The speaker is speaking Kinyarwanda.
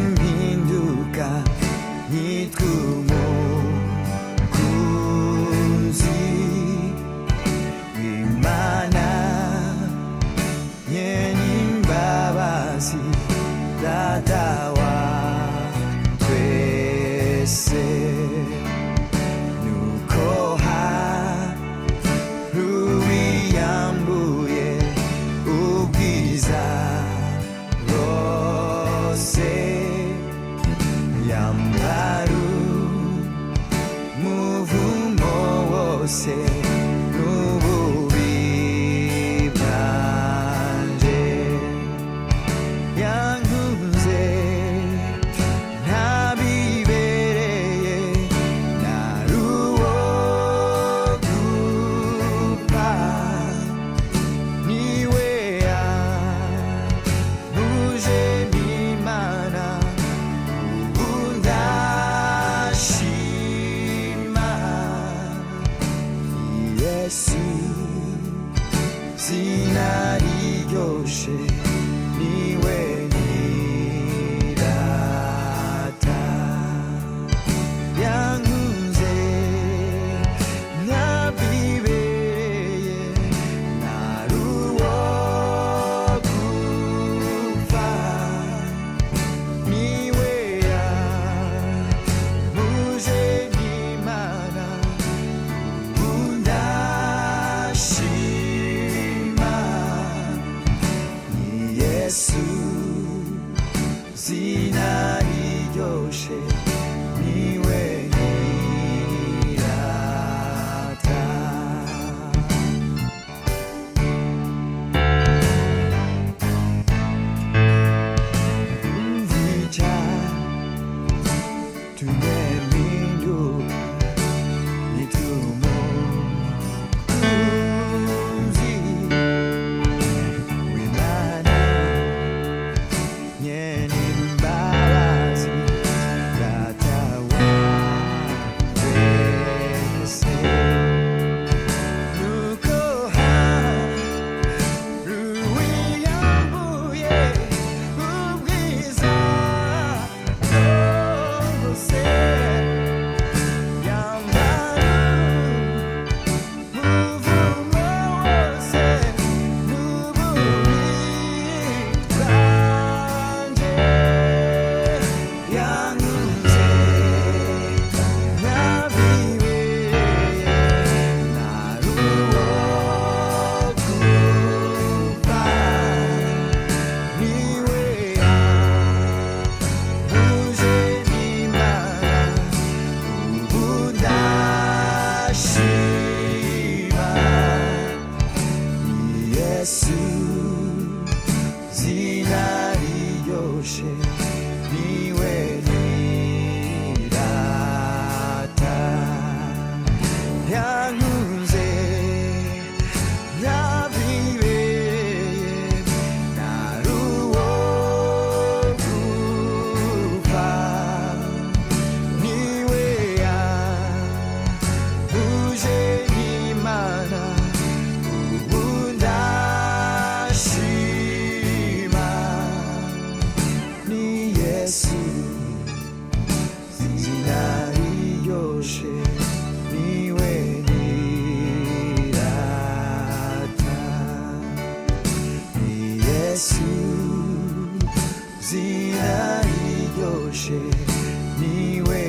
tumempinduka nk'itw'umukunzi w'Imana nyen'imbabazi, Data wa twese. Nuko haruyambuye ubwiza bwose, yambara umuvumo wose n'ububi bwanje. Yankunze ntabibereye, nari uwo gupfa, niwe yahuje n'Imana, ubu ndashima. Yesu zina riryoshe, niwe nirata. Yankunze ntabibereye, nari uwo gupfa, niwe yahuje n'Imana, ubu ndashima. Ni Yesu zina riryoshe, niwe nirata. Umvija tumempinduka nk'itw'umukunzi w'Imana nyen'imbabazi, Data wa twese. Nuko haruyambuye ubwiza bwose, yambara umuvumo wose n'ububi bwanjye. Yankunze ntabibereye, nari uwo gupfa, niwe yahuje n'Imana, ubu ndashima. Ni Yesu zina riryoshe, niwe nirata. Yankunze ntabibereye, nari uwo gupfa, niwe yahuje n'Imana, ubu ndashima. Ni Yesu zina riryoshe, niwe nirata. Ni Yesu zina riryoshe, niwe